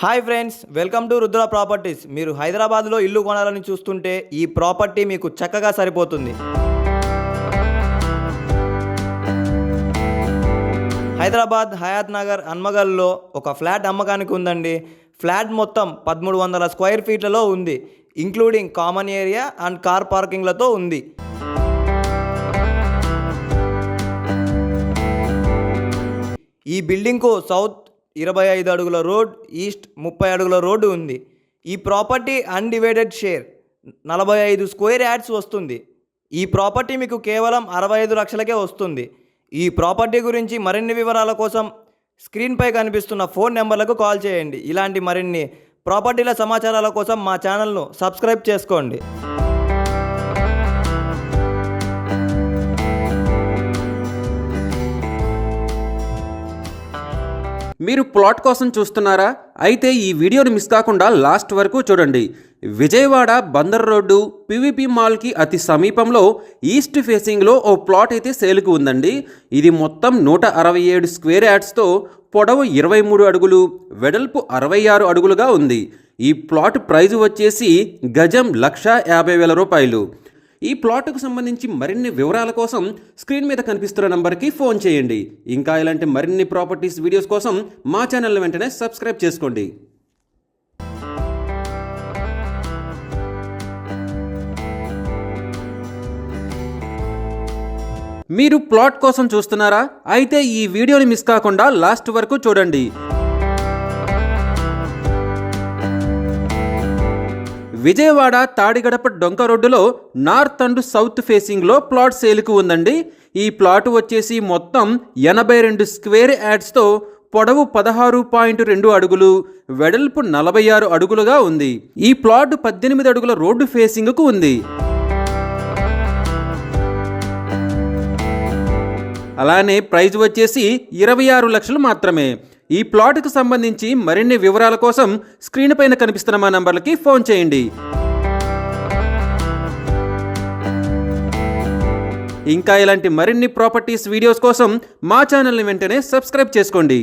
Hi friends, welcome to Rudra properties. మీరు హైదరాబాద్లో ఇల్లు కొనాలని చూస్తుంటే ఈ ప్రాపర్టీ మీకు చక్కగా సరిపోతుంది. హైదరాబాద్ హయాత్ నగర్ హన్మగల్లో ఒక ఫ్లాట్ అమ్మకానికి ఉందండి. ఫ్లాట్ మొత్తం 1300 స్క్వేర్ ఫీట్లలో ఉంది, including common area and car పార్కింగ్లతో ఉంది. ఈ బిల్డింగ్కు సౌత్ 25 అడుగుల రోడ్, ఈస్ట్ 30 అడుగుల రోడ్డు ఉంది. ఈ property undivided share 45 square yards వస్తుంది. ఈ ప్రాపర్టీ మీకు కేవలం 65 లక్షలకే వస్తుంది. ఈ ప్రాపర్టీ గురించి మరిన్ని వివరాల కోసం స్క్రీన్పై కనిపిస్తున్న ఫోన్ నెంబర్లకు కాల్ చేయండి. ఇలాంటి మరిన్ని ప్రాపర్టీల సమాచారాల కోసం మా ఛానల్ను సబ్స్క్రైబ్ చేసుకోండి. మీరు ప్లాట్ కోసం చూస్తున్నారా? అయితే ఈ వీడియోని మిస్ కాకుండా లాస్ట్ వరకు చూడండి. విజయవాడ బందర్ రోడ్డు పివిపి మాల్కి అతి సమీపంలో ఈస్ట్ ఫేసింగ్లో ఓ ప్లాట్ అయితే సేల్కి ఉందండి. ఇది మొత్తం 167 స్క్వేర్ యార్డ్స్తో పొడవు 23 అడుగులు, వెడల్పు 66 అడుగులుగా ఉంది. ఈ ప్లాట్ ప్రైజు వచ్చేసి గజం 1,50,000 రూపాయలు. ఈ ప్లాట్కు సంబంధించి మరిన్ని వివరాల కోసం స్క్రీన్ మీద కనిపిస్తున్న నంబర్కి ఫోన్ చేయండి. ఇంకా ఇలాంటి మరిన్ని ప్రాపర్టీస్ వీడియోస్ కోసం మా ఛానల్ని వెంటనే సబ్స్క్రైబ్ చేసుకోండి. మీరు ప్లాట్ కోసం చూస్తున్నారా? అయితే ఈ వీడియోని మిస్ కాకుండా లాస్ట్ వరకు చూడండి. విజయవాడ తాడిగడప డొంక రోడ్డులో నార్త్ అండ్ సౌత్ ఫేసింగ్లో ప్లాట్ సేల్కు ఉందండి. ఈ ప్లాట్ వచ్చేసి మొత్తం 82 స్క్వేర్ యార్డ్స్తో పొడవు 16.2 అడుగులు, వెడల్పు 46 అడుగులుగా ఉంది. ఈ ప్లాట్ 18 అడుగుల రోడ్డు ఫేసింగ్కు ఉంది. అలానే ప్రైజ్ వచ్చేసి 26 లక్షలు మాత్రమే. ఈ ప్లాట్కు సంబంధించి మరిన్ని వివరాల కోసం స్క్రీన్ పైన కనిపిస్తున్న మా నంబర్లకి ఫోన్ చేయండి. ఇంకా ఇలాంటి మరిన్ని ప్రాపర్టీస్ వీడియోస్ కోసం మా ఛానల్ని వెంటనే సబ్స్క్రైబ్ చేసుకోండి.